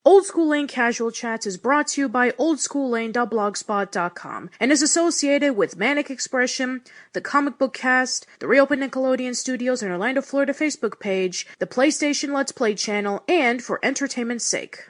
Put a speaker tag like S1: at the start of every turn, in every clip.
S1: Old School Lane Casual Chats is brought to you by oldschoollane.blogspot.com and is associated with Manic Expression, the Comic Book Cast, the Reopen Nickelodeon Studios in Orlando, Florida Facebook page, the PlayStation Let's Play channel, and for entertainment's sake.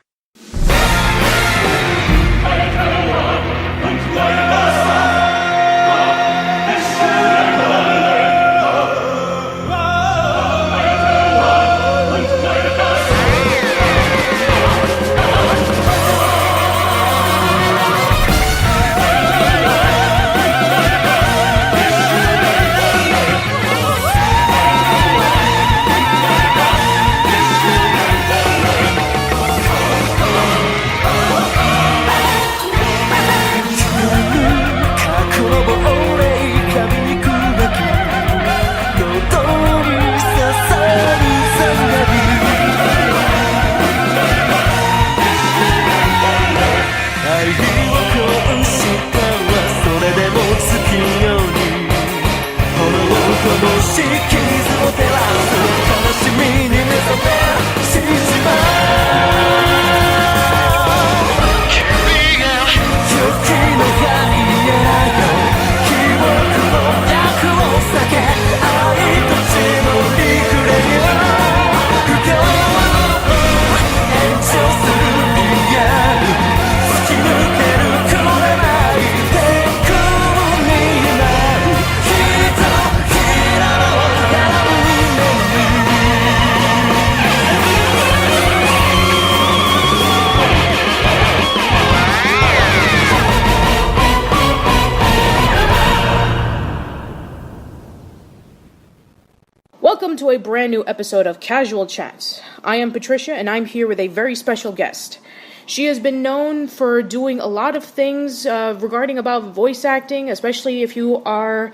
S1: Welcome to a brand new episode of Casual Chats. I am Patricia, and I'm here with a very special guest. She has been known for doing a lot of things regarding about voice acting, especially if you are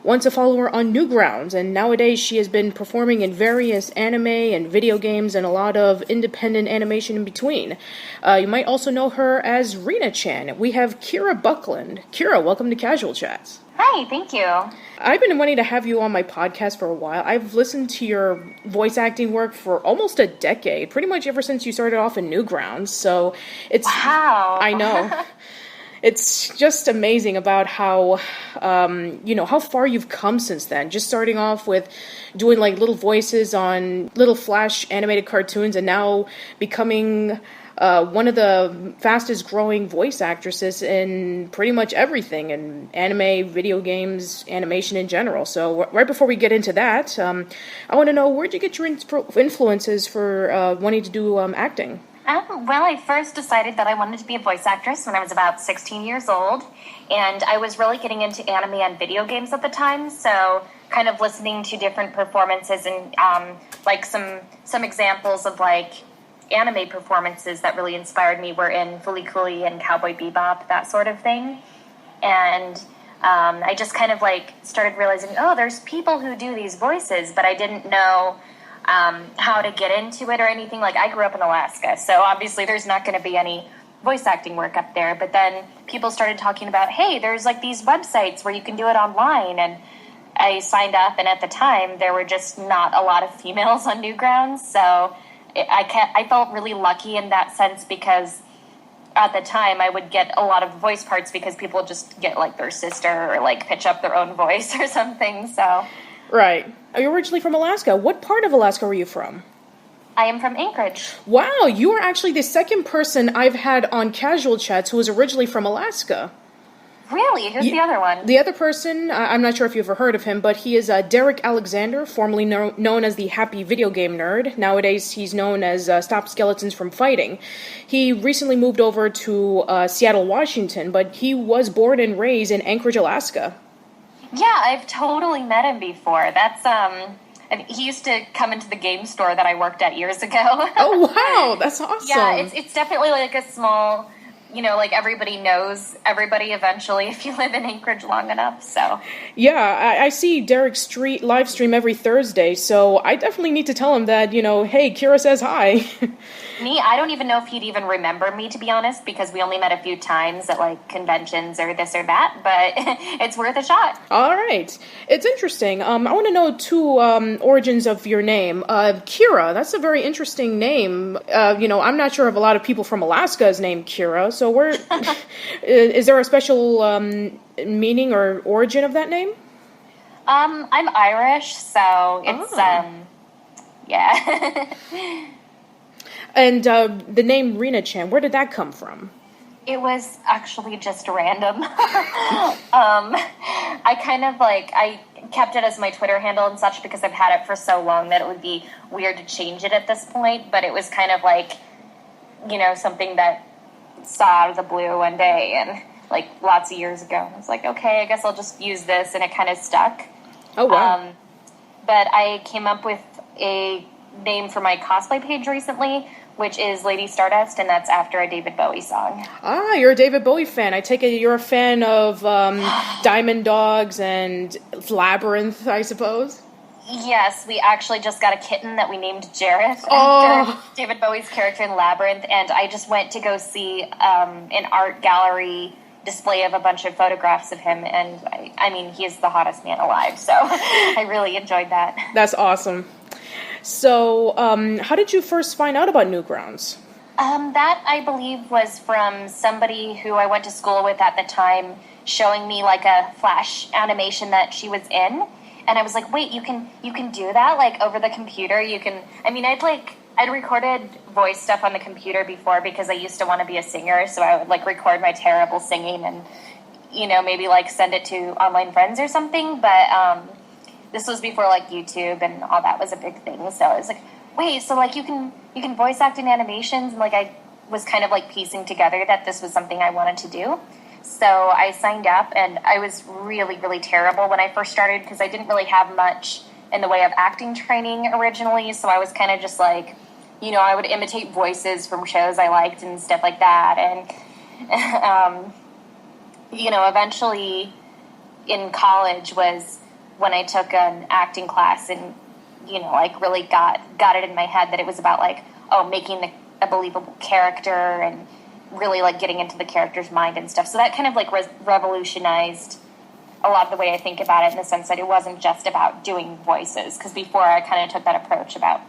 S1: once a follower on Newgrounds, and nowadays she has been performing in various anime and video games and a lot of independent animation in between. You might also know her as Rina-chan. We have Kira Buckland. Kira, welcome to Casual Chats.
S2: Hi, thank you.
S1: I've been wanting to have you on my podcast for a while. I've listened to your voice acting work for almost a decade, pretty much ever since you started off in Newgrounds, so it's...
S2: Wow.
S1: I know. It's just amazing about how, how far you've come since then. Just starting off with doing, like, little voices on little Flash animated cartoons and now becoming one of the fastest growing voice actresses in pretty much everything, in anime, video games, animation in general. So right before we get into that, I want to know, where'd you get your influences for wanting to do acting?
S2: Well, I first decided that I wanted to be a voice actress when I was about 16 years old, and I was really getting into anime and video games at the time, so kind of listening to different performances and like some examples of like anime performances that really inspired me were in Fooly Cooly and Cowboy Bebop, that sort of thing. And I just kind of like started realizing, oh, there's people who do these voices, but I didn't know how to get into it or anything. Like, I grew up in Alaska, so obviously there's not going to be any voice acting work up there. But then people started talking about, hey, there's like these websites where you can do it online, and I signed up, and at the time there were just not a lot of females on Newgrounds, so I felt really lucky in that sense, because at the time I would get a lot of voice parts because people just get like their sister or like pitch up their own voice or something. So
S1: right. Are you originally from Alaska? What part of Alaska were you from?
S2: I am from Anchorage.
S1: Wow, you are actually the second person I've had on Casual Chats who was originally from Alaska.
S2: Really? Who's the other one?
S1: The other person, I'm not sure if you've ever heard of him, but he is Derek Alexander, formerly known as the Happy Video Game Nerd. Nowadays, he's known as Stop Skeletons from Fighting. He recently moved over to Seattle, Washington, but he was born and raised in Anchorage, Alaska.
S2: Yeah, I've totally met him before. That's, and he used to come into the game store that I worked at years ago.
S1: Oh, wow, that's awesome.
S2: Yeah, it's definitely like a small, like everybody knows everybody eventually if you live in Anchorage long enough, so.
S1: Yeah, I see Derek's live stream every Thursday, so I definitely need to tell him that, hey, Kira says hi.
S2: I don't even know if he'd even remember me, to be honest, because we only met a few times at, like, conventions or this or that, but it's worth a shot.
S1: All right. It's interesting. I want to know two origins of your name. Kira, that's a very interesting name. I'm not sure if a lot of people from Alaska is named Kira, so is there a special meaning or origin of that name?
S2: I'm Irish, so it's, yeah.
S1: And the name Rina-chan, where did that come from?
S2: It was actually just random. I kind of I kept it as my Twitter handle and such because I've had it for so long that it would be weird to change it at this point. But it was kind of something that saw out of the blue one day and lots of years ago. I was like, okay, I guess I'll just use this, and it kind of stuck.
S1: Oh, wow.
S2: But I came up with a name for my cosplay page recently, which is Lady Stardust, and that's after a David Bowie song.
S1: Ah, you're a David Bowie fan. I take it you're a fan of Diamond Dogs and Labyrinth, I suppose?
S2: Yes, we actually just got a kitten that we named Jareth after David Bowie's character in Labyrinth, and I just went to go see an art gallery display of a bunch of photographs of him, and I mean, he is the hottest man alive, so I really enjoyed that.
S1: That's awesome. So, how did you first find out about Newgrounds?
S2: That, I believe, was from somebody who I went to school with at the time, showing me a flash animation that she was in, and I was like, wait, you can do that, over the computer? I'd recorded voice stuff on the computer before because I used to want to be a singer, so I would record my terrible singing and, maybe send it to online friends or something, but, this was before YouTube and all that was a big thing. So I was like, wait, so you can voice act in animations, and I was kind of piecing together that this was something I wanted to do. So I signed up, and I was really, really terrible when I first started because I didn't really have much in the way of acting training originally. So I was kind of just I would imitate voices from shows I liked and stuff like that. And eventually in college was when I took an acting class and, really got it in my head that it was about, making a believable character and really, getting into the character's mind and stuff. So that kind of, revolutionized a lot of the way I think about it in the sense that it wasn't just about doing voices. Because before I kind of took that approach about,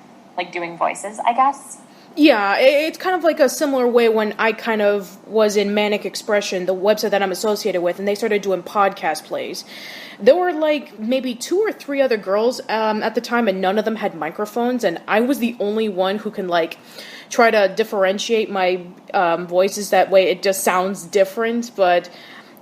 S2: doing voices, I guess.
S1: Yeah, it's kind of a similar way when I kind of was in Manic Expression, the website that I'm associated with, and they started doing podcast plays. There were maybe 2 or 3 other girls at the time, and none of them had microphones, and I was the only one who can try to differentiate my voices that way. It just sounds different, but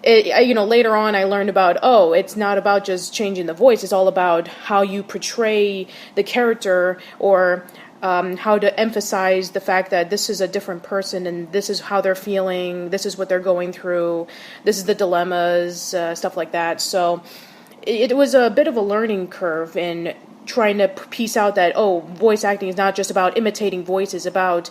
S1: later on I learned about, it's not about just changing the voice, it's all about how you portray the character, or how to emphasize the fact that this is a different person and this is how they're feeling, this is what they're going through, this is the dilemmas, stuff like that. So it was a bit of a learning curve in trying to piece out that, voice acting is not just about imitating voices, about,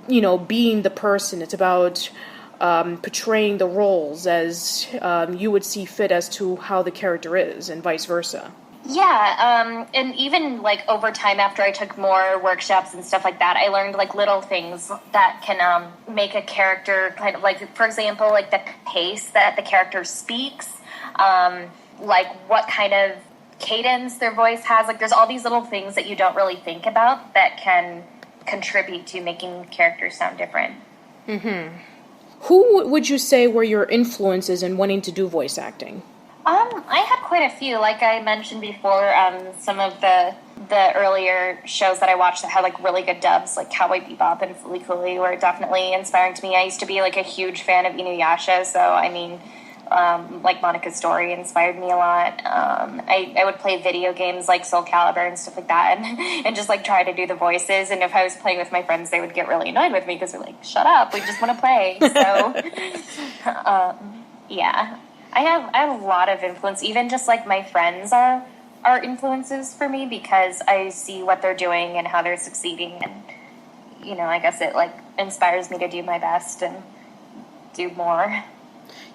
S1: being the person. It's about portraying the roles as you would see fit as to how the character is, and vice versa.
S2: Yeah, and even over time after I took more workshops and stuff like that, I learned little things that can make a character kind of for example, the pace that the character speaks, what kind of cadence their voice has. There's all these little things that you don't really think about that can contribute to making characters sound different.
S1: Mm-hmm. Who would you say were your influences in wanting to do voice acting?
S2: I had quite a few. Like I mentioned before, some of the earlier shows that I watched that had really good dubs, like Cowboy Bebop and Fooly Cooly, were definitely inspiring to me. I used to be a huge fan of Inuyasha, so I mean, Monica's Story inspired me a lot. I would play video games like Soul Calibur and stuff like that, and just try to do the voices. And if I was playing with my friends, they would get really annoyed with me because they're like, "Shut up, we just want to play." So, yeah. I have a lot of influence. Even just my friends are influences for me because I see what they're doing and how they're succeeding, and I guess it inspires me to do my best and do more.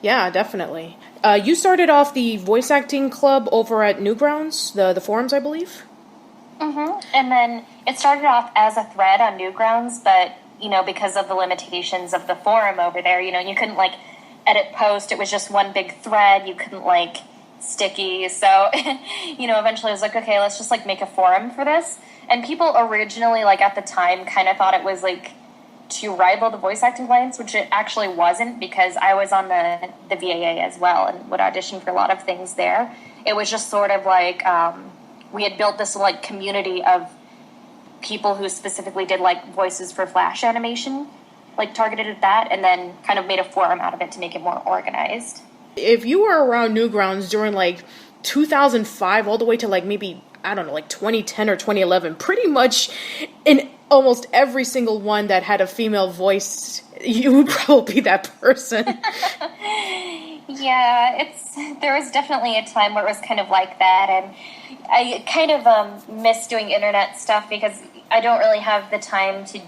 S1: Yeah, definitely. You started off the voice acting club over at Newgrounds, the forums, I believe.
S2: And then it started off as a thread on Newgrounds, but, because of the limitations of the forum over there, you couldn't, edit post. It was just one big thread. You couldn't, sticky. So, eventually I was like, okay, let's just, make a forum for this. And people originally, at the time, kind of thought it was, to rival the Voice Acting Alliance, which it actually wasn't, because I was on the VAA as well and would audition for a lot of things there. It was just sort of we had built this community of people who specifically did voices for Flash animation, targeted at that, and then kind of made a forum out of it to make it more organized.
S1: If you were around Newgrounds during 2005 all the way to maybe, I don't know, 2010 or 2011, pretty much in almost every single one that had a female voice, you would probably be that person.
S2: Yeah, there was definitely a time where it was kind of like that, and I kind of miss doing internet stuff because I don't really have the time to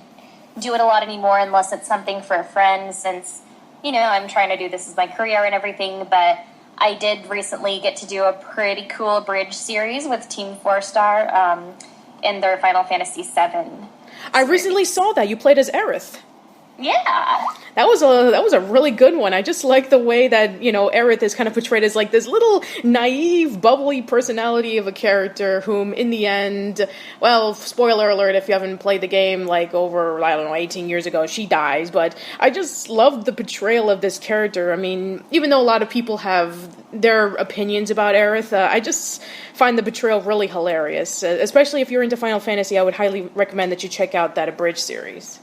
S2: do it a lot anymore unless it's something for a friend, since, I'm trying to do this as my career and everything. But I did recently get to do a pretty cool bridge series with Team 4-Star in their Final Fantasy VII.
S1: I recently saw that. You played as Aerith.
S2: Yeah.
S1: That was a really good one. I just like the way that, Aerith is kind of portrayed as this little naive, bubbly personality of a character whom in the end, well, spoiler alert if you haven't played the game over, 18 years ago, she dies. But I just loved the portrayal of this character. I mean, even though a lot of people have their opinions about Aerith, I just find the portrayal really hilarious. Especially if you're into Final Fantasy, I would highly recommend that you check out that Abridged series.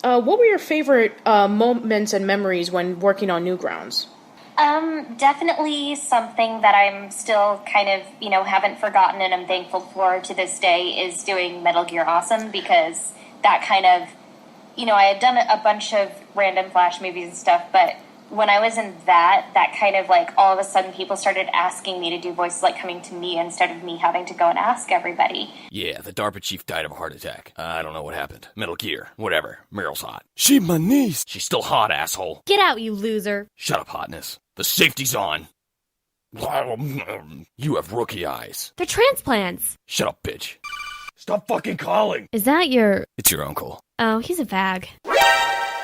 S1: What were your favorite moments and memories when working on Newgrounds?
S2: Definitely something that I'm still kind of, haven't forgotten and I'm thankful for to this day is doing Metal Gear Awesome, because that kind of, I had done a bunch of random Flash movies and stuff, but when I was in that kind of all of a sudden people started asking me to do voices, coming to me instead of me having to go and ask everybody.
S3: Yeah, the DARPA chief died of a heart attack. I don't know what happened. Metal Gear. Whatever. Meryl's hot. She my niece. She's still hot, asshole.
S4: Get out, you loser.
S3: Shut up, hotness. The safety's on. You have rookie eyes.
S4: They're transplants.
S3: Shut up, bitch. Stop fucking calling.
S4: Is that your...
S3: It's your uncle.
S4: Oh, he's a fag.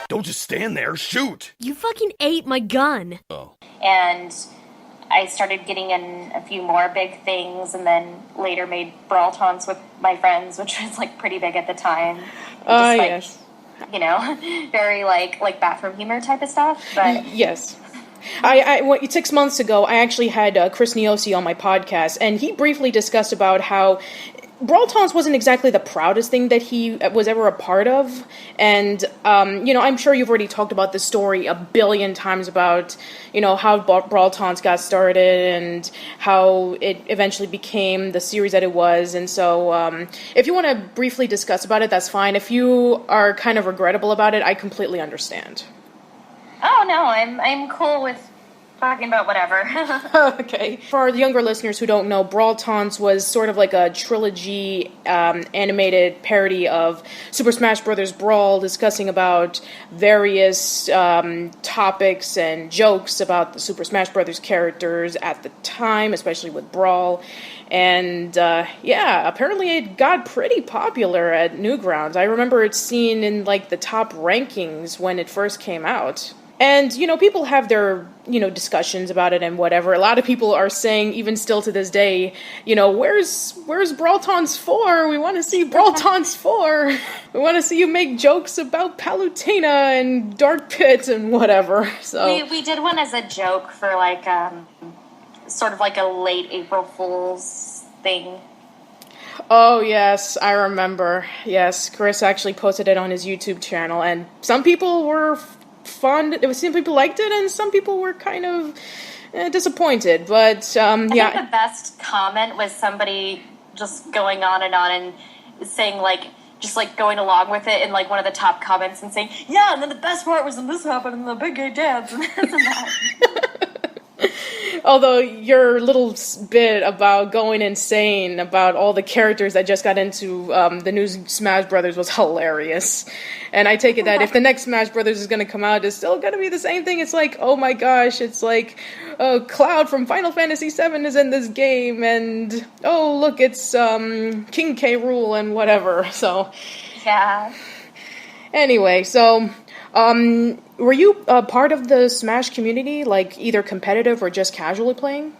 S3: Don't just stand there, shoot!
S4: You fucking ate my gun!
S3: Oh.
S2: And I started getting in a few more big things, and then later made brawl taunts with my friends, which was pretty big at the time.
S1: Yes.
S2: Very bathroom humor type of stuff. But
S1: yes. 6 months ago, I actually had Chris Neosi on my podcast, and he briefly discussed about how Brawl Taunts wasn't exactly the proudest thing that he was ever a part of, and, I'm sure you've already talked about this story a billion times about, how Brawl Taunts got started and how it eventually became the series that it was, and so, if you want to briefly discuss about it, that's fine. If you are kind of regrettable about it, I completely understand.
S2: Oh, no, I'm cool with talking about whatever.
S1: Okay. For our younger listeners who don't know, Brawl Taunts was sort of like a trilogy animated parody of Super Smash Bros. Brawl, discussing about various topics and jokes about the Super Smash Bros. Characters at the time, especially with Brawl. And, apparently it got pretty popular at Newgrounds. I remember it seen in, the top rankings when it first came out. And, people have their, discussions about it and whatever. A lot of people are saying, even still to this day, where's Brawl Taunts 4? We want to see Brawl Taunts 4. We want to see you make jokes about Palutena and Dark Pit and whatever. So
S2: we did one as a joke for, sort of a late April Fool's thing.
S1: Oh, yes, I remember. Yes, Chris actually posted it on his YouTube channel, and some people were fond. Some people liked it, and some people were kind of disappointed. But
S2: I think the best comment was somebody just going on and saying just going along with it in one of the top comments and saying, "Yeah, and then the best part was when this happened and the big gay dance and this and that."
S1: Although your little bit about going insane about all the characters that just got into the new Smash Brothers was hilarious. And I take it that if the next Smash Brothers is going to come out, it's still going to be the same thing. It's like, oh my gosh, it's like Cloud from Final Fantasy VII is in this game, and oh look, it's King K. Rool and whatever. So
S2: Yeah.
S1: anyway, so were you part of the Smash community, like either competitive or just casually playing?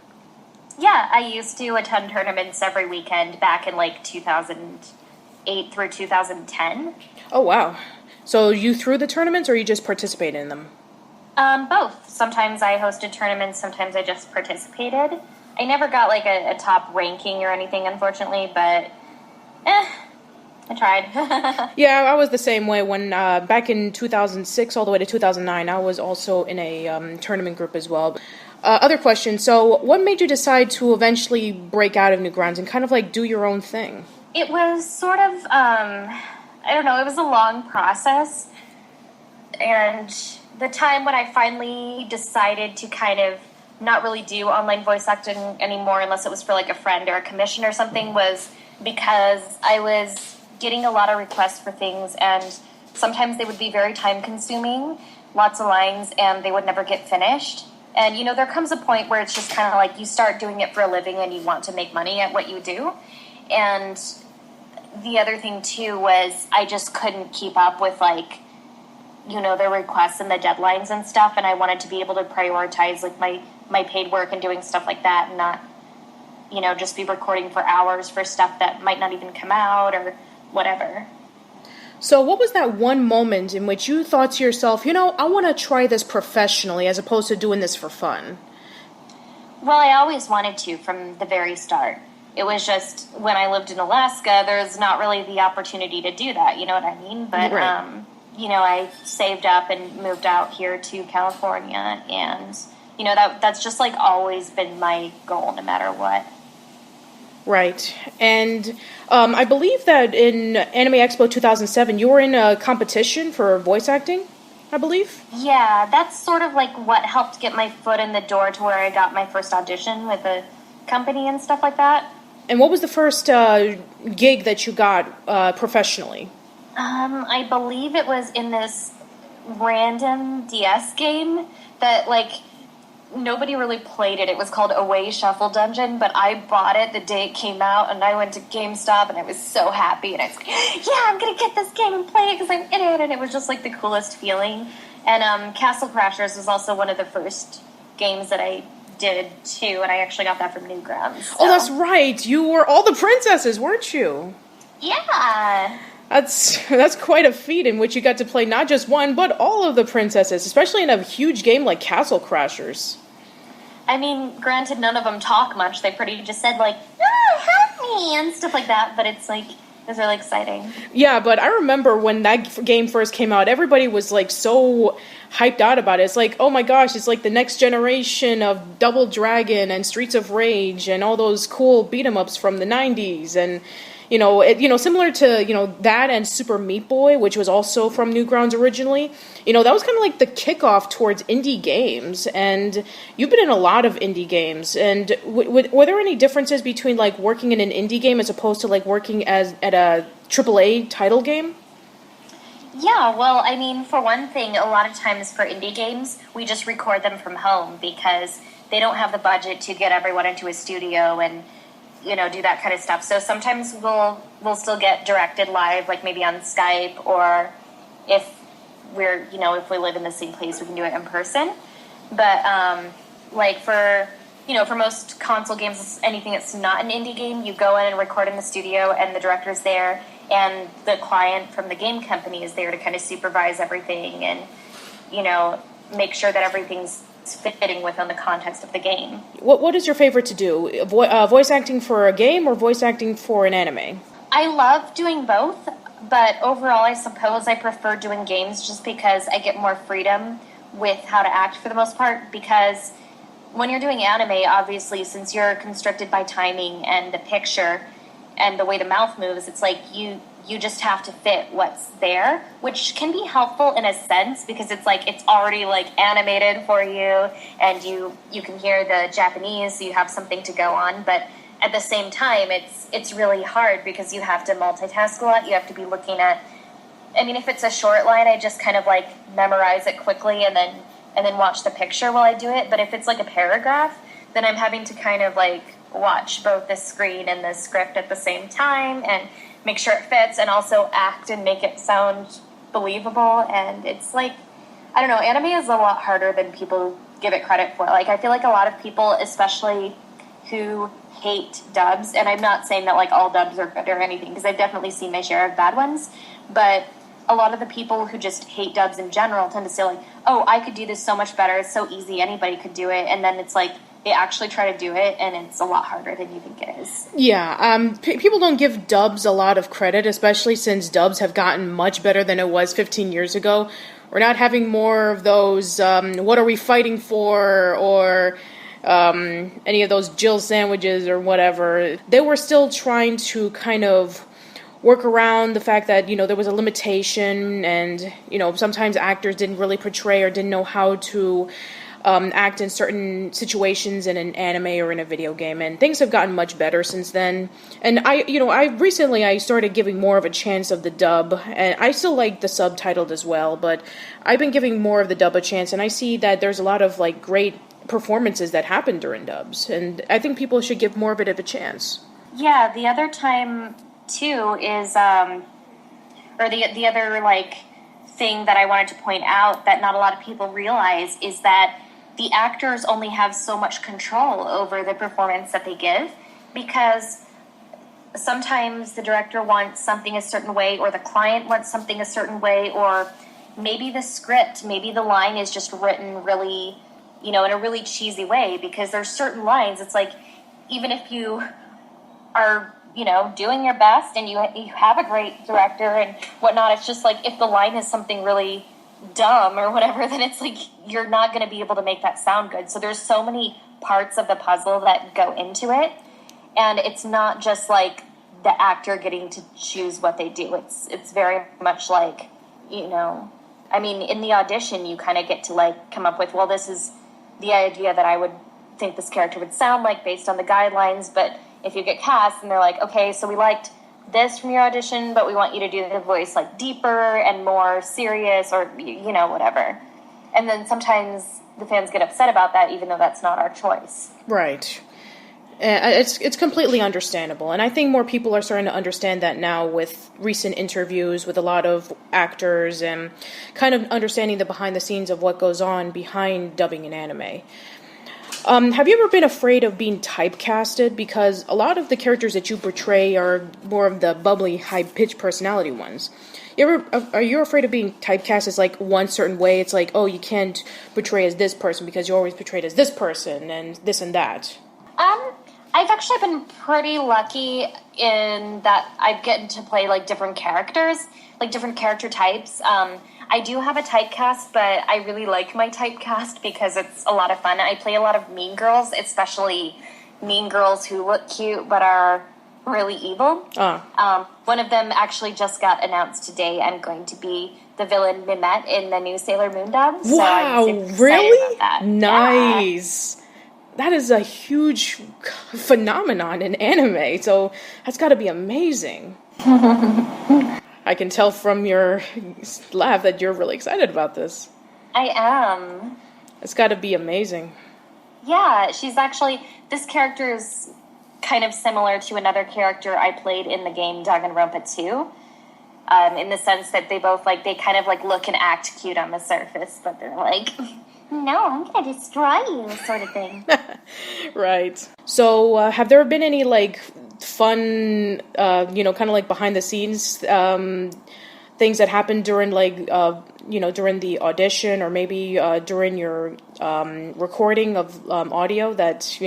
S2: Yeah, I used to attend tournaments every weekend back in like 2008 through 2010.
S1: Oh wow. So you threw the tournaments or you just participated in them?
S2: Both. Sometimes I hosted tournaments, sometimes I just participated. I never got like a top ranking or anything, unfortunately, but I tried.
S1: Yeah, I was the same way when back in 2006 all the way to 2009, I was also in a tournament group as well. Other question, so what made you decide to eventually break out of Newgrounds and kind of like do your own thing?
S2: It was sort of, I don't know, it was a long process. And the time when I finally decided to kind of not really do online voice acting anymore unless it was for like a friend or a commission or something was because I was getting a lot of requests for things, and sometimes they would be very time consuming, lots of lines, and they would never get finished. And you know, there comes a point where it's just kind of like you start doing it for a living and you want to make money at what you do. And the other thing too was I just couldn't keep up with like, you know, the requests and the deadlines and stuff, and I wanted to be able to prioritize like my paid work and doing stuff like that, and not, you know, just be recording for hours for stuff that might not even come out or whatever.
S1: So what was that one moment in which you thought to yourself, you know, I want to try this professionally as opposed to doing this for fun?
S2: Well, I always wanted to from the very start. It was just when I lived in Alaska, there's not really the opportunity to do that, you know what I mean? But,
S1: right.
S2: You know, I saved up and moved out here to California, and, you know, that's just like always been my goal no matter what.
S1: Right. And I believe that in Anime Expo 2007, you were in a competition for voice acting, I believe?
S2: Yeah, that's sort of like what helped get my foot in the door to where I got my first audition with a company and stuff like that.
S1: And what was the first gig that you got professionally?
S2: I believe it was in this random DS game that, like, nobody really played it. It was called Away Shuffle Dungeon, but I bought it the day it came out, and I went to GameStop, and I was so happy, and I was like, yeah, I'm gonna get this game and play it because I'm in it, and it was just, like, the coolest feeling. And Castle Crashers was also one of the first games that I did, too, and I actually got that from Newgrounds. So.
S1: Oh, that's right. You were all the princesses, weren't you?
S2: Yeah.
S1: That's quite a feat in which you got to play not just one, but all of the princesses, especially in a huge game like Castle Crashers.
S2: I mean, granted, none of them talk much. They pretty just said, like, help me, and stuff like that, but it's, like, it was really exciting.
S1: Yeah, but I remember when that game first came out, everybody was, like, so hyped out about it. It's like, oh my gosh, it's like the next generation of Double Dragon and Streets of Rage and all those cool beat-em-ups from the 90s, and... similar to, that and Super Meat Boy, which was also from Newgrounds originally, that was kind of like the kickoff towards indie games. And you've been in a lot of indie games. And were there any differences between, like, working in an indie game as opposed to, like, working at a AAA title game?
S2: Yeah, well, I mean, for one thing, a lot of times for indie games, we just record them from home because they don't have the budget to get everyone into a studio and do that kind of stuff. So sometimes we'll still get directed live, like maybe on Skype, or if we're, if we live in the same place, we can do it in person. But, for most console games, anything that's not an indie game, you go in and record in the studio, and the director's there, and the client from the game company is there to kind of supervise everything and, make sure that everything's fitting within the context of the game.
S1: What is your favorite to do? Voice acting for a game or voice acting for an anime?
S2: I love doing both, but overall I suppose I prefer doing games just because I get more freedom with how to act for the most part, because when you're doing anime, obviously, since you're constricted by timing and the picture and the way the mouth moves, it's like you you just have to fit what's there, which can be helpful in a sense because it's like it's already like animated for you, and you can hear the Japanese, so you have something to go on. But at the same time, it's really hard because you have to multitask a lot. You have to be looking at. I mean, if it's a short line, I just kind of like memorize it quickly and then watch the picture while I do it. But if it's like a paragraph, then I'm having to kind of like watch both the screen and the script at the same time and make sure it fits and also act and make it sound believable. And it's like, I don't know, anime is a lot harder than people give it credit for. Like, I feel like a lot of people, especially who hate dubs, and I'm not saying that like all dubs are good or anything, because I've definitely seen my share of bad ones, but a lot of the people who just hate dubs in general tend to say like, oh, I could do this so much better, it's so easy, anybody could do it, and then it's like, they actually try to do it, and it's a lot harder than you think it is.
S1: Yeah, people don't give dubs a lot of credit, especially since dubs have gotten much better than it was 15 years ago. We're not having more of those, what are we fighting for, or any of those Jill sandwiches or whatever. They were still trying to kind of work around the fact that, you know, there was a limitation, and, you know, sometimes actors didn't really portray or didn't know how to act in certain situations in an anime or in a video game, and things have gotten much better since then. And I recently started giving more of a chance of the dub, and I still like the subtitled as well, but I've been giving more of the dub a chance, and I see that there's a lot of like great performances that happen during dubs, and I think people should give more of it a chance.
S2: Yeah, the other time too is or the other like thing that I wanted to point out that not a lot of people realize is that the actors only have so much control over the performance that they give, because sometimes the director wants something a certain way, or the client wants something a certain way, or maybe the script, maybe the line is just written really, you know, in a really cheesy way, because there's certain lines, it's like, even if you are, you know, doing your best and you have a great director and whatnot, it's just like, if the line is something really dumb or whatever, then it's like you're not going to be able to make that sound good. So there's so many parts of the puzzle that go into it, and it's not just like the actor getting to choose what they do. It's very much like, you know, I mean, in the audition you kind of get to like come up with, well, this is the idea that I would think this character would sound like based on the guidelines. But if you get cast and they're like, okay, so we liked this from your audition, but we want you to do the voice like deeper and more serious, or, you know, whatever. And then sometimes the fans get upset about that, even though that's not our choice.
S1: Right. It's completely understandable, and I think more people are starting to understand that now with recent interviews with a lot of actors and kind of understanding the behind the scenes of what goes on behind dubbing an anime. Have you ever been afraid of being typecasted? Because a lot of the characters that you portray are more of the bubbly, high-pitched personality ones. Are you afraid of being typecast as like one certain way? It's like, oh, you can't portray as this person because you're always portrayed as this person and this and that.
S2: I've actually been pretty lucky in that I've gotten to play like different characters, like different character types. I do have a typecast, but I really like my typecast because it's a lot of fun. I play a lot of mean girls, especially mean girls who look cute but are really evil. One of them actually just got announced today. I'm going to be the villain Mimette in the new Sailor Moon dub.
S1: Wow,
S2: so I'm
S1: really?
S2: about that.
S1: Nice. Yeah. That is a huge phenomenon in anime, so that's got to be amazing. I can tell from your laugh that you're really excited about this.
S2: I am.
S1: It's got to be amazing.
S2: Yeah, she's actually, this character is kind of similar to another character I played in the game Danganronpa 2, in the sense that they both, like, they kind of, like, look and act cute on the surface, but they're like, no, I'm going to destroy you, sort of thing.
S1: Right. So, have there been any, like, fun, kind of like behind the scenes things that happened during like during the audition, or maybe during your recording of audio that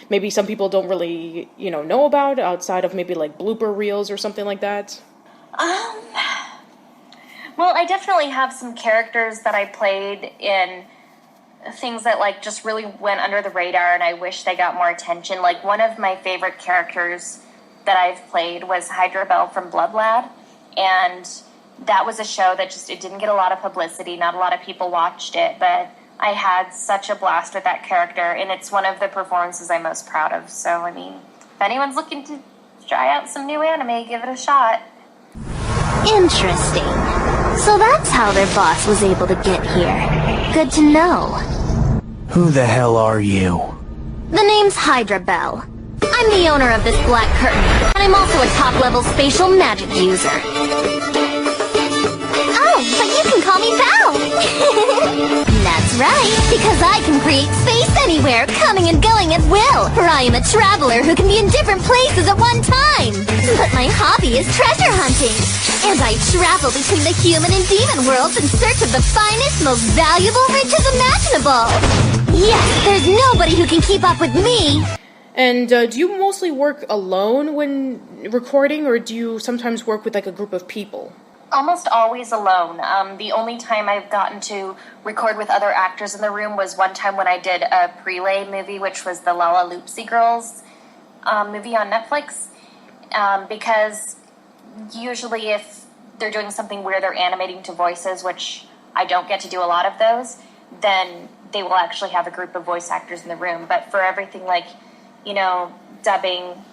S1: maybe some people don't really know about, outside of maybe like blooper reels or something like that?
S2: Well, I definitely have some characters that I played in things that like just really went under the radar, and I wish they got more attention. Like, one of my favorite characters that I've played was Hydra Belle from Blood Lad, And that was a show that it didn't get a lot of publicity. Not a lot of people watched it, but I had such a blast with that character, and it's one of the performances I'm most proud of. So, I mean, if anyone's looking to try out some new anime, give it a shot.
S5: Interesting. So that's how their boss was able to get here. Good to know.
S6: Who the hell are you?
S5: The name's Hydra Bell. I'm the owner of this black curtain, and I'm also a top-level spatial magic user. Oh, but you can call me Belle! That's right, because I can create space anywhere, coming and going at will, for I am a traveler who can be in different places at one time. But my hobby is treasure hunting, and I travel between the human and demon worlds in search of the finest, most valuable riches imaginable. Yes, there's nobody who can keep up with me.
S1: And do you mostly work alone when recording, or do you sometimes work with like a group of people?
S2: Almost always alone. The only time I've gotten to record with other actors in the room was one time when I did a Prelay movie, which was the Lala Loopsy Girls movie on Netflix. Because usually if they're doing something where they're animating to voices, which I don't get to do a lot of those, then they will actually have a group of voice actors in the room. But for everything like, you know, dubbing,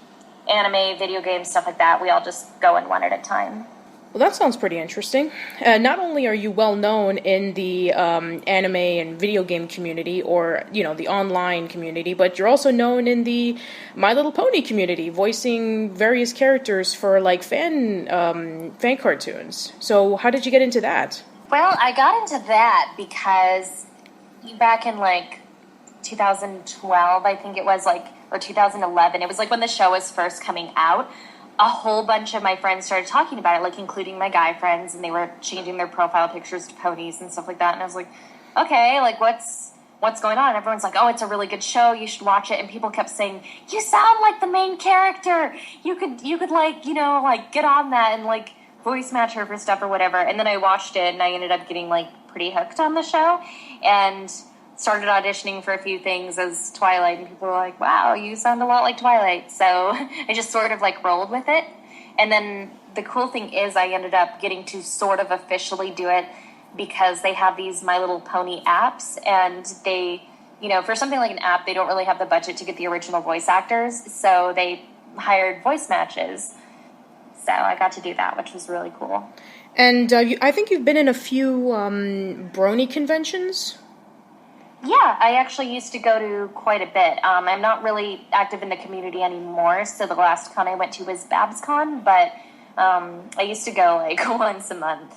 S2: anime, video games, stuff like that, we all just go in one at a time.
S1: Well, that sounds pretty interesting. Not only are you well known in the anime and video game community, or, you know, the online community, but you're also known in the My Little Pony community, voicing various characters for, like, fan cartoons. So how did you get into that?
S2: Well, I got into that because back in, like, 2012, I think it was, like, or 2011, it was, like, when the show was first coming out. A whole bunch of my friends started talking about it, like including my guy friends, and they were changing their profile pictures to ponies and stuff like that. And I was like, okay, like what's going on? And everyone's like, oh, it's a really good show. You should watch it. And people kept saying, you sound like the main character. You could like, you know, like get on that and like voice match her for stuff or whatever. And then I watched it, and I ended up getting like pretty hooked on the show, and started auditioning for a few things as Twilight, and people were like, wow, you sound a lot like Twilight. So I just sort of like rolled with it. And then the cool thing is I ended up getting to sort of officially do it because they have these My Little Pony apps, and they, you know, for something like an app, they don't really have the budget to get the original voice actors, so they hired voice matches. So I got to do that, which was really cool.
S1: And I think you've been in a few brony conventions?
S2: Yeah, I actually used to go to quite a bit. I'm not really active in the community anymore, so the last con I went to was BabsCon, but I used to go like once a month.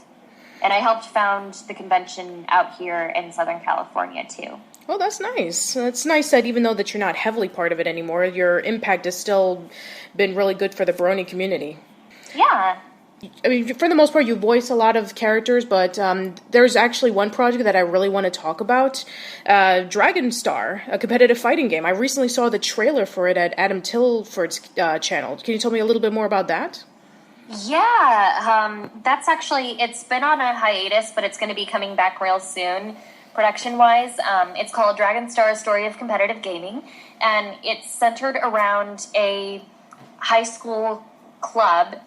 S2: And I helped found the convention out here in Southern California, too. Oh,
S1: that's nice. It's nice that even though that you're not heavily part of it anymore, your impact has still been really good for the brony community.
S2: Yeah.
S1: I mean, for the most part, you voice a lot of characters, but there's actually one project that I really want to talk about. Dragon Star, a competitive fighting game. I recently saw the trailer for it at Adam Tilford's channel. Can you tell me a little bit more about that?
S2: Yeah, that's actually, it's been on a hiatus, but it's going to be coming back real soon, production-wise. It's called Dragon Star, A Story of Competitive Gaming, and it's centered around a high school club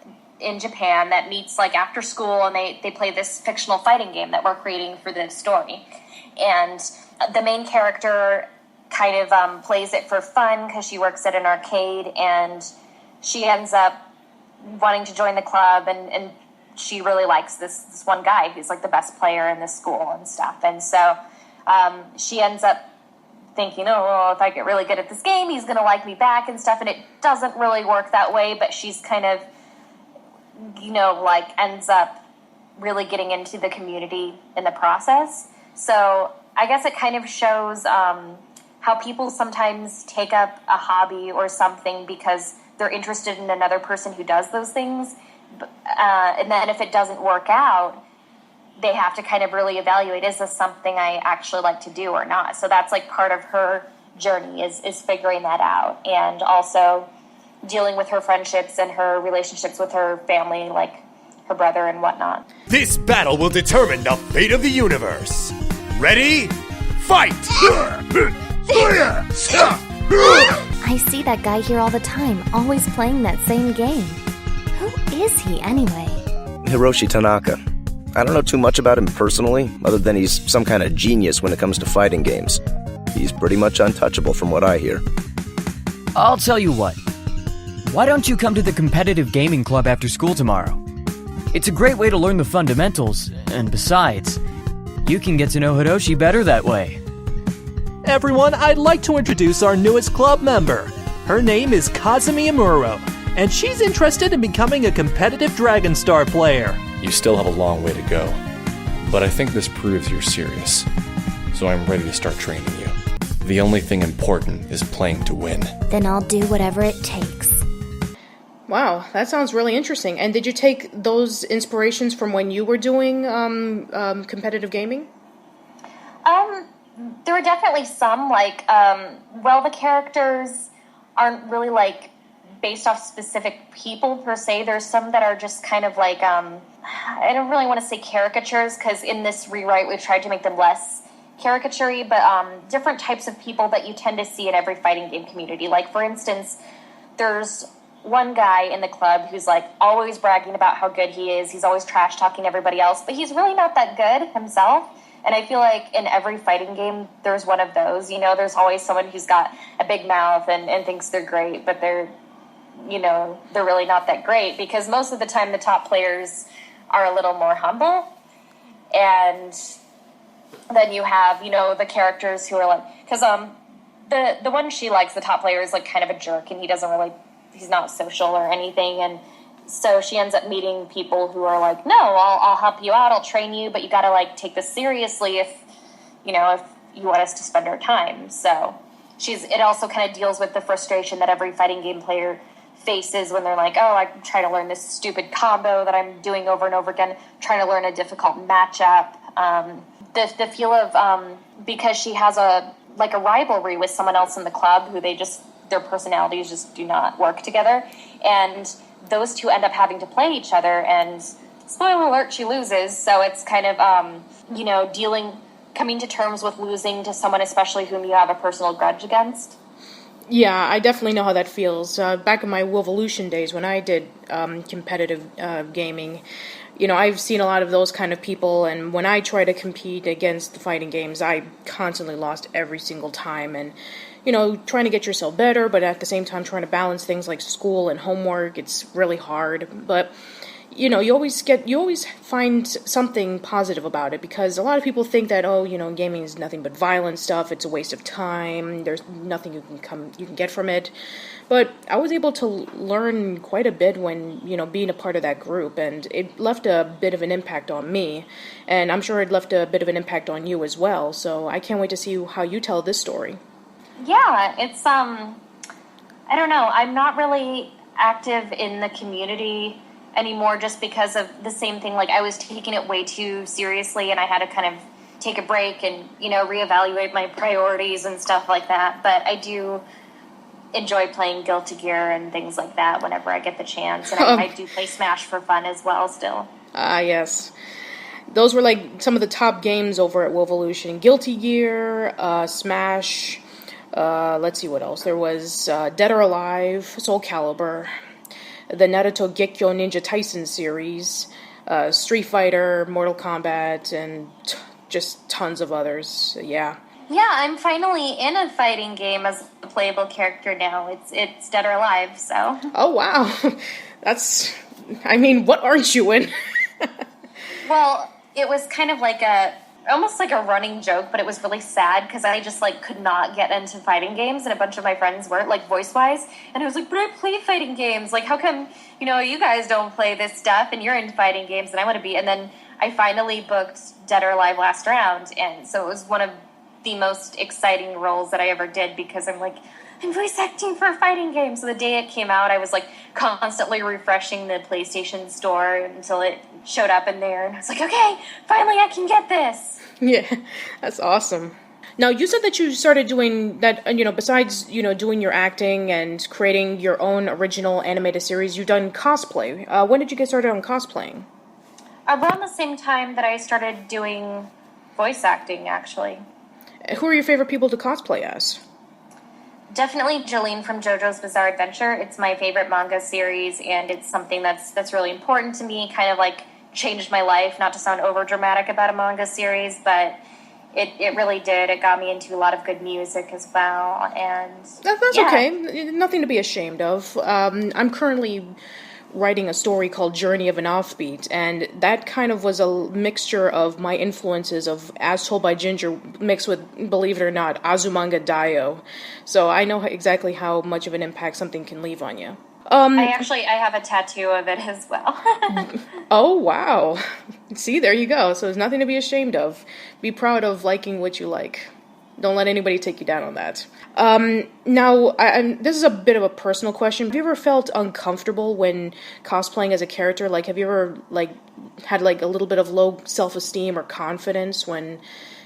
S2: in Japan that meets like after school, and they play this fictional fighting game that we're creating for the story. And the main character kind of plays it for fun because she works at an arcade, and she ends up wanting to join the club, and she really likes this one guy who's like the best player in the school and stuff. And so she ends up thinking, oh, well, if I get really good at this game, he's going to like me back and stuff. And it doesn't really work that way, but she's kind of, you know, like ends up really getting into the community in the process. So I guess it kind of shows how people sometimes take up a hobby or something because they're interested in another person who does those things. And then if it doesn't work out, they have to kind of really evaluate, is this something I actually like to do or not? So that's like part of her journey is figuring that out. And also dealing with her friendships and her relationships with her family, like her brother and whatnot.
S3: This battle will determine the fate of the universe. Ready? Fight!
S5: I see that guy here all the time, always playing that same game. Who is he, anyway?
S7: Hiroshi Tanaka. I don't know too much about him personally, other than he's some kind of genius when it comes to fighting games. He's pretty much untouchable from what I hear.
S8: I'll tell you what. Why don't you come to the competitive gaming club after school tomorrow? It's a great way to learn the fundamentals, and besides, you can get to know Hiroshi better that way.
S9: Everyone, I'd like to introduce our newest club member. Her name is Kazumi Amuro, and she's interested in becoming a competitive Dragon Star player.
S10: You still have a long way to go, but I think this proves you're serious, so I'm ready to start training you. The only thing important is playing to win.
S5: Then I'll do whatever it takes.
S1: Wow, that sounds really interesting. And did you take those inspirations from when you were doing competitive gaming?
S2: There were definitely some, the characters aren't really, based off specific people, per se. There's some that are just kind of I don't really want to say caricatures, because in this rewrite we've tried to make them less caricature-y, but different types of people that you tend to see in every fighting game community. Like, for instance, there's one guy in the club who's, always bragging about how good he is. He's always trash-talking everybody else, but he's really not that good himself. And I feel like in every fighting game, there's one of those. There's always someone who's got a big mouth and thinks they're great, but they're really not that great, because most of the time the top players are a little more humble. And then you have, the characters who are because the one she likes, the top player, is kind of a jerk, and he's not social or anything. And so she ends up meeting people who are no, I'll help you out, I'll train you, but you gotta take this seriously if you want us to spend our time. So it also kind of deals with the frustration that every fighting game player faces when they're I'm trying to learn this stupid combo that I'm doing over and over again, trying to learn a difficult matchup. The feel of, because she has a rivalry with someone else in the club who their personalities just do not work together. And those two end up having to play each other, and spoiler alert, she loses. So it's kind of, coming to terms with losing to someone, especially whom you have a personal grudge against.
S1: Yeah, I definitely know how that feels. Back in my Wolvolution days when I did competitive gaming, I've seen a lot of those kind of people, and when I try to compete against the fighting games, I constantly lost every single time. And, trying to get yourself better, but at the same time trying to balance things like school and homework, it's really hard. But, you always find something positive about it, because a lot of people think that, gaming is nothing but violent stuff, it's a waste of time, there's nothing you can get from it. But I was able to learn quite a bit when, being a part of that group, and it left a bit of an impact on me, and I'm sure it left a bit of an impact on you as well, so I can't wait to see how you tell this story.
S2: Yeah, it's, I don't know, I'm not really active in the community anymore, just because of the same thing. I was taking it way too seriously, and I had to kind of take a break and, reevaluate my priorities and stuff like that. But I do enjoy playing Guilty Gear and things like that whenever I get the chance. And I do play Smash for fun as well still.
S1: Yes. Those were some of the top games over at Wolvolution. Guilty Gear, Smash, let's see what else. There was Dead or Alive, Soul Calibur, the Naruto Gekkyo Ninja Tyson series, Street Fighter, Mortal Kombat, and just tons of others. Yeah.
S2: Yeah, I'm finally in a fighting game as a playable character now. It's Dead or Alive, so.
S1: Oh, wow. What aren't you in?
S2: Well, it was kind of almost like a running joke, but it was really sad, because I just, could not get into fighting games, and a bunch of my friends weren't, voice-wise, and I was but I play fighting games, how come, you guys don't play this stuff, and you're in fighting games, and I want to be, and then I finally booked Dead or Alive last round, and so it was one of the most exciting roles that I ever did, because I'm voice acting for a fighting game. So the day it came out, I was constantly refreshing the PlayStation store until it showed up in there, and I was okay, finally I can get this.
S1: Yeah, that's awesome. Now, you said that you started doing that, besides, doing your acting and creating your own original animated series, you've done cosplay. When did you get started on cosplaying?
S2: Around the same time that I started doing voice acting, actually.
S1: Who are your favorite people to cosplay as?
S2: Definitely Jolene from JoJo's Bizarre Adventure. It's my favorite manga series, and it's something that's really important to me, kind of changed my life, not to sound over dramatic about a manga series, but it really did. It got me into a lot of good music as well, and
S1: that's okay. Nothing to be ashamed of. I'm currently writing a story called Journey of an Offbeat, and that kind of was a mixture of my influences of As Told by Ginger mixed with, believe it or not, Azumanga Daioh. So I know exactly how much of an impact something can leave on you.
S2: I have a tattoo of it as well.
S1: Oh, wow. See, there you go. So there's nothing to be ashamed of. Be proud of liking what you like. Don't let anybody take you down on that. Now, this is a bit of a personal question. Have you ever felt uncomfortable when cosplaying as a character? Like, have you ever, had, a little bit of low self-esteem or confidence when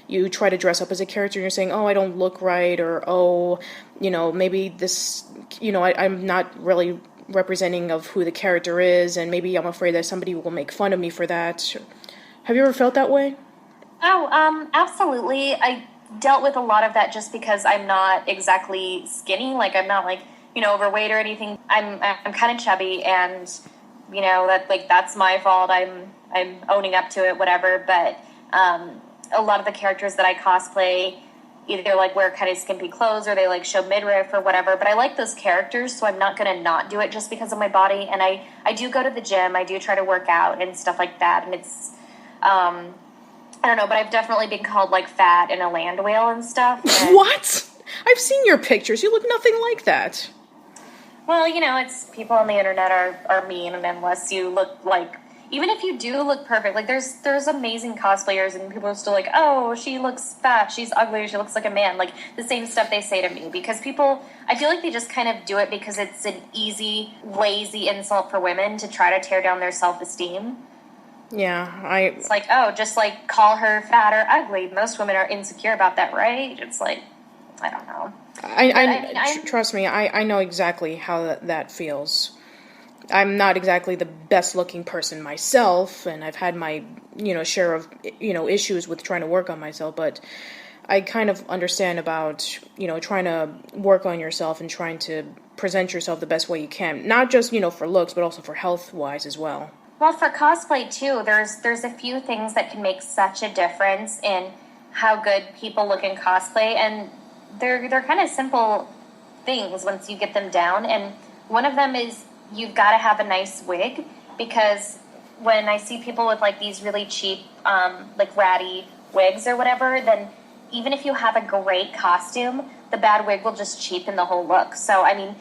S1: you try to dress up as a character and you're saying, oh, I don't look right, or, oh, maybe this, I'm not really representing of who the character is, and maybe I'm afraid that somebody will make fun of me for that. Have you ever felt that way?
S2: Oh, absolutely. I dealt with a lot of that just because I'm not exactly skinny. I'm not overweight or anything. I'm kind of chubby, and that's my fault. I'm owning up to it, whatever. But a lot of the characters that I cosplay either wear kind of skimpy clothes or they show midriff or whatever. But I like those characters, so I'm not going to not do it just because of my body. And I do go to the gym. I do try to work out and stuff like that. And it's I don't know, but I've definitely been called fat and a land whale and stuff. And
S1: what? I've seen your pictures. You look nothing like that.
S2: Well, it's people on the internet are mean, and unless you look even if you do look perfect, there's amazing cosplayers, and people are still oh, she looks fat, she's ugly, she looks like a man, the same stuff they say to me, because people, I feel like they just kind of do it because it's an easy, lazy insult for women to try to tear down their self-esteem.
S1: Yeah,
S2: It's just call her fat or ugly. Most women are insecure about that, right? It's I don't know.
S1: Trust me, I know exactly how that feels. I'm not exactly the best looking person myself, and I've had my, share of, issues with trying to work on myself, but I kind of understand about, trying to work on yourself and trying to present yourself the best way you can. Not just, for looks, but also for health-wise as well.
S2: Well, for cosplay, too, there's a few things that can make such a difference in how good people look in cosplay, and they're kind of simple things once you get them down, and one of them is you've got to have a nice wig, because when I see people with these really cheap, ratty wigs or whatever, then even if you have a great costume, the bad wig will just cheapen the whole look. So, I mean,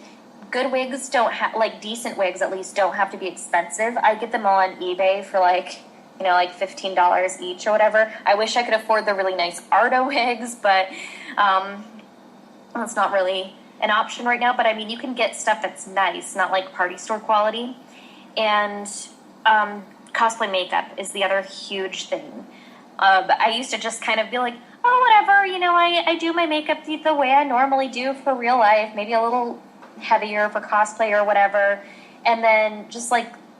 S2: good wigs don't have, decent wigs at least don't have to be expensive. I get them all on eBay for $15 each or whatever. I wish I could afford the really nice Ardo wigs, but that's not really an option right now. But I mean, you can get stuff that's nice, not party store quality. And cosplay makeup is the other huge thing. I used to just kind of be oh, whatever, I do my makeup the way I normally do for real life, maybe a little heavier for cosplay or whatever, and then just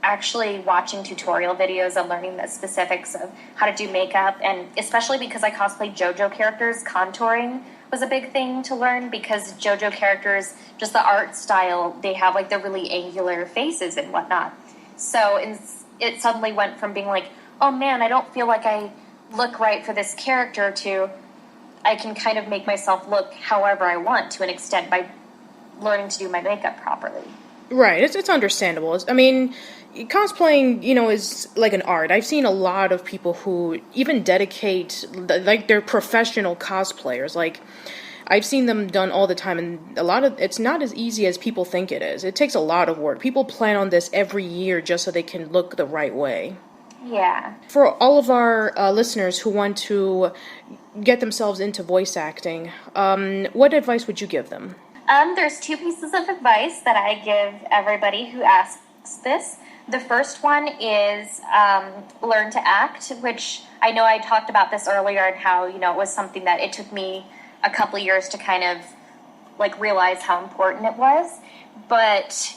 S2: actually watching tutorial videos and learning the specifics of how to do makeup, and especially because I cosplay JoJo characters, contouring was a big thing to learn, because JoJo characters, just the art style, they have the really angular faces and whatnot. So it suddenly went from being oh man, I don't feel like I look right for this character, to I can kind of make myself look however I want to an extent by learning to do my makeup properly.
S1: Right, it's understandable. I mean, cosplaying, is like an art. I've seen a lot of people who even dedicate, they're professional cosplayers. I've seen them done all the time, and it's not as easy as people think it is. It takes a lot of work. People plan on this every year just so they can look the right way.
S2: Yeah.
S1: For all of our listeners who want to get themselves into voice acting, what advice would you give them?
S2: There's two pieces of advice that I give everybody who asks this. The first one is learn to act, which I know I talked about this earlier, and how, it was something that it took me a couple years to kind of realize how important it was. But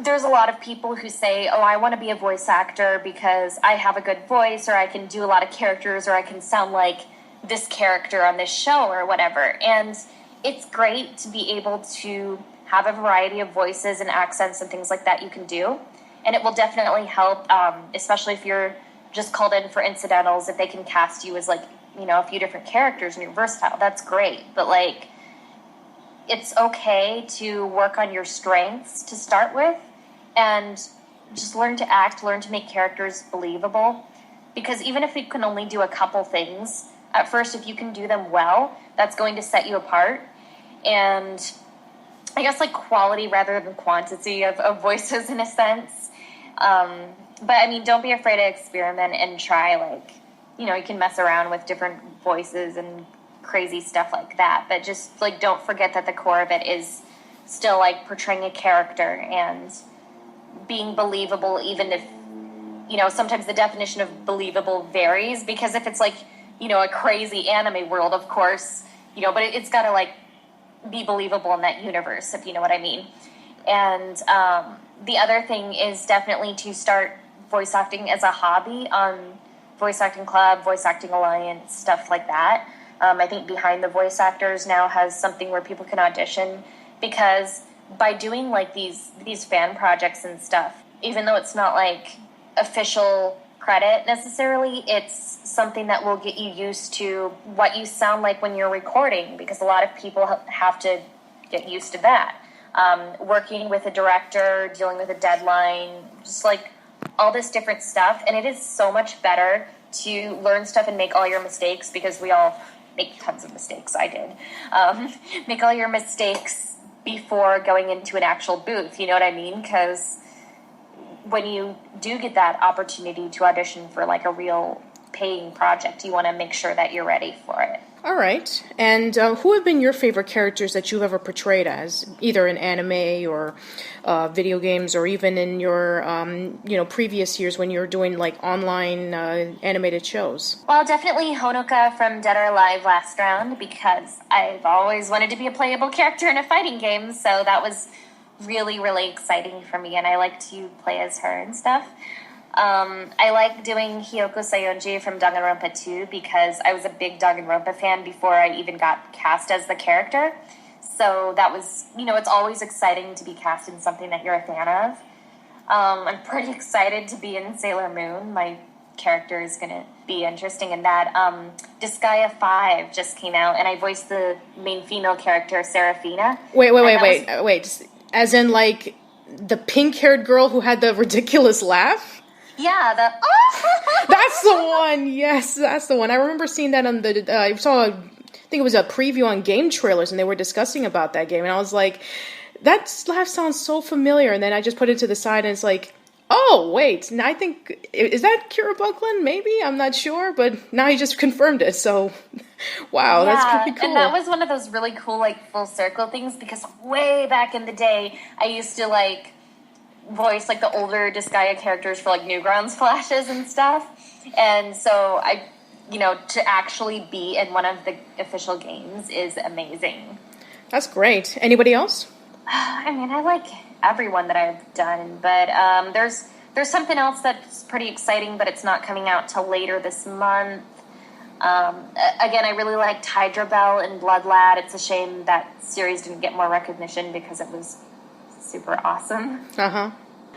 S2: there's a lot of people who say, oh, I want to be a voice actor because I have a good voice, or I can do a lot of characters, or I can sound like this character on this show or whatever. And it's great to be able to have a variety of voices and accents and things like that you can do. And it will definitely help, especially if you're just called in for incidentals, if they can cast you as, like, you know, a few different characters and you're versatile, that's great. But, like, it's okay to work on your strengths to start with and just learn to act, learn to make characters believable. Because even if you can only do a couple things, at first, if you can do them well, that's going to set you apart. And I guess, like, quality rather than quantity of voices in a sense. But, I mean, don't be afraid to experiment and try, like, you know, you can mess around with different voices and crazy stuff like that. But just, like, don't forget that the core of it is still, like, portraying a character and being believable, even if, you know, sometimes the definition of believable varies. Because if it's, like, you know, a crazy anime world, of course, you know, but it's got to, like, be believable in that universe, if you know what I mean. And the other thing is definitely to start voice acting as a hobby on Voice Acting Club, Voice Acting Alliance, stuff like that. I think Behind the Voice Actors now has something where people can audition, because by doing, like, these fan projects and stuff, even though it's not, like, official credit necessarily, it's something that will get you used to what you sound like when you're recording, because a lot of people have to get used to that. Working with a director, dealing with a deadline, just, like, all this different stuff. And it is so much better to learn stuff and make all your mistakes, because we all make tons of mistakes. I did. Make all your mistakes before going into an actual booth, you know what I mean? Because when you do get that opportunity to audition for, like, a real paying project, you want to make sure that you're ready for it.
S1: All right. And who have been your favorite characters that you've ever portrayed as, either in anime or video games, or even in your, you know, previous years when you were doing, like, online animated shows?
S2: Well, definitely Honoka from Dead or Alive last round, because I've always wanted to be a playable character in a fighting game, so that was really, really exciting for me, and I like to play as her and stuff. I like doing Hiyoko Sayonji from Danganronpa 2, because I was a big Danganronpa fan before I even got cast as the character. So that was, you know, it's always exciting to be cast in something that you're a fan of. I'm pretty excited to be in Sailor Moon. My character is going to be interesting in that. Disgaea 5 just came out, and I voiced the main female character, Serafina.
S1: Wait. As in, like, the pink-haired girl who had the ridiculous laugh?
S2: Yeah,
S1: That's the one! Yes, that's the one. I remember seeing that on the... I think it was a preview on Game Trailers, and they were discussing about that game, and I was like, that laugh sounds so familiar, and then I just put it to the side, and it's like, oh, wait, now I think... Is that Kira Buckland? Maybe? I'm not sure, but now you just confirmed it, so... Wow,
S2: yeah,
S1: that's pretty cool.
S2: And that was one of those really cool, like, full circle things, because way back in the day, I used to, like, voice, like, the older Disgaea characters for, like, Newgrounds flashes and stuff. And so you know, to actually be in one of the official games is amazing.
S1: That's great. Anybody else?
S2: I mean, I like everyone that I've done, but there's something else that's pretty exciting, but it's not coming out till later this month. Again, I really liked Hydra Bell and Blood Lad. It's a shame that series didn't get more recognition, because it was super awesome.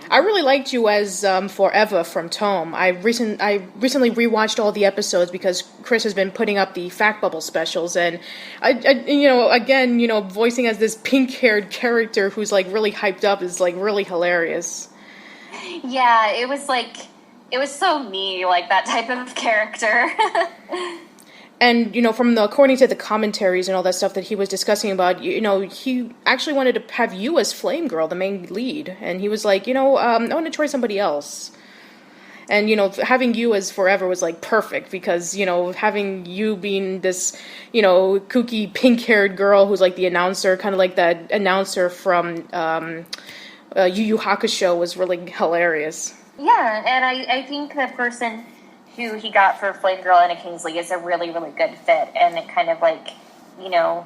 S1: I really liked you as Forever from Tome. I recently rewatched all the episodes because Chris has been putting up the Fact Bubble specials, and I you know, again, you know, voicing as this pink-haired character who's, like, really hyped up is, like, really hilarious.
S2: Yeah, it was so me, like, that type of character.
S1: And, you know, according to the commentaries and all that stuff that he was discussing about, you know, he actually wanted to have you as Flame Girl, the main lead. And he was like, you know, I want to try somebody else. And, you know, having you as Forever was, like, perfect, because, you know, having you being this, you know, kooky pink-haired girl who's, like, the announcer, kind of like that announcer from Yu Yu Hakusho, was really hilarious.
S2: Yeah, and I think the person who he got for Flame Girl Anna Kingsley is a really, really good fit, and it kind of, like, you know,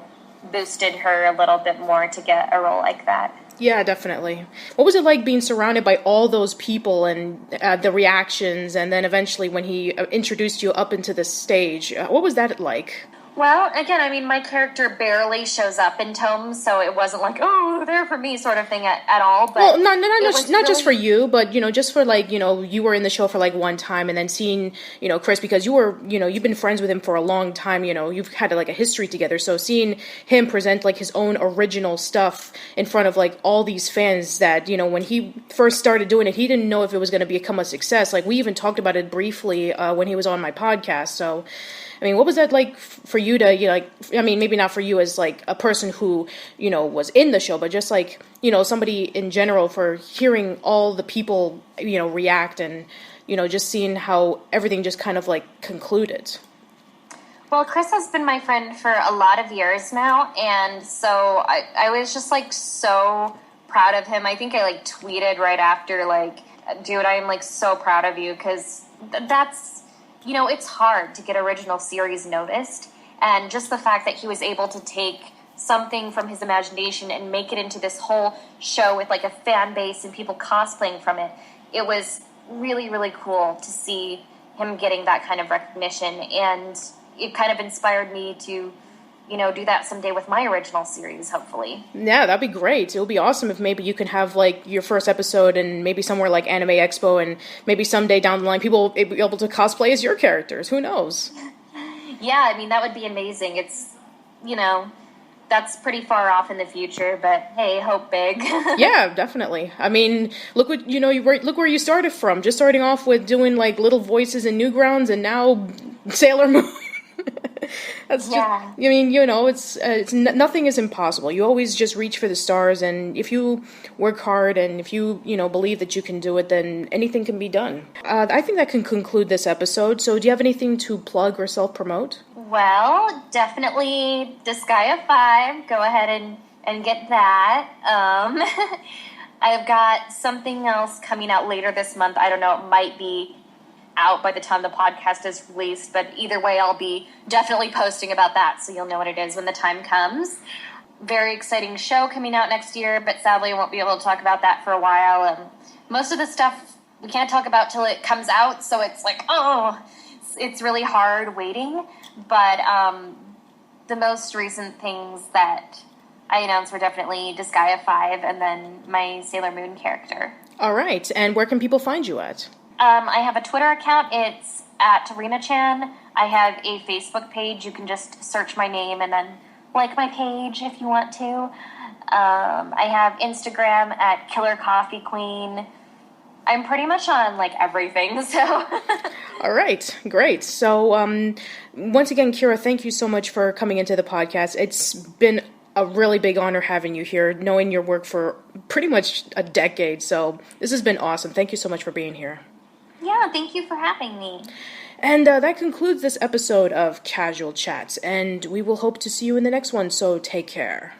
S2: boosted her a little bit more to get a role like that.
S1: Yeah, definitely. What was it like being surrounded by all those people and the reactions, and then eventually when he introduced you up into the stage, what was that like?
S2: Well, again, I mean, my character barely shows up in tomes, so it wasn't like, oh, they're for me sort of thing at all. But
S1: well, not just for you, but, just for, you were in the show for, one time, and then seeing, Chris, because you were, you've been friends with him for a long time, you've had, a history together, so seeing him present, his own original stuff in front of, all these fans that, when he first started doing it, he didn't know if it was going to become a success. We even talked about it briefly when he was on my podcast, so... I mean, what was that like for you to, maybe not for you as, a person who, was in the show, but just, somebody in general for hearing all the people, react and, just seeing how everything just kind of, concluded?
S2: Well, Chris has been my friend for a lot of years now, and so I was just, so proud of him. I think I, tweeted right after, dude, I am, so proud of you, because that's... it's hard to get original series noticed, and just the fact that he was able to take something from his imagination and make it into this whole show with, a fan base and people cosplaying from it, it was really, really cool to see him getting that kind of recognition, and it kind of inspired me to, do that someday with my original series, hopefully.
S1: Yeah, that'd be great. It would be awesome if maybe you can have, your first episode and maybe somewhere like Anime Expo, and maybe someday down the line people will be able to cosplay as your characters. Who knows?
S2: Yeah, I mean, that would be amazing. It's, that's pretty far off in the future, but hey, hope big.
S1: Yeah, definitely. I mean, look what, look where you started from. Just starting off with doing, little voices in Newgrounds, and now Sailor Moon. That's just, I mean, it's nothing is impossible. You always just reach for the stars, and if you work hard and if you, believe that you can do it, then anything can be done. I think that can conclude this episode. So do you have anything to plug or self-promote?
S2: Well, definitely Disgaea 5. Go ahead and get that. I've got something else coming out later this month. I don't know, it might be out by the time the podcast is released, but either way, I'll be definitely posting about that, so you'll know what it is when the time comes. Very exciting show coming out next year, but sadly I won't be able to talk about that for a while. Most of the stuff we can't talk about till it comes out, so it's it's really hard waiting, but the most recent things that I announced were definitely Disgaea 5 and then my Sailor Moon character.
S1: All right, and where can people find you at?
S2: I have a Twitter account. It's at Rina-chan. I have a Facebook page. You can just search my name and then like my page if you want to. I have Instagram at Killer Coffee Queen. I'm pretty much on, everything, so...
S1: All right, great. So, once again, Kira, thank you so much for coming into the podcast. It's been a really big honor having you here, knowing your work for pretty much a decade, so this has been awesome. Thank you so much for being here.
S2: Yeah, thank you for having me.
S1: And that concludes this episode of Casual Chats, and we will hope to see you in the next one, so take care.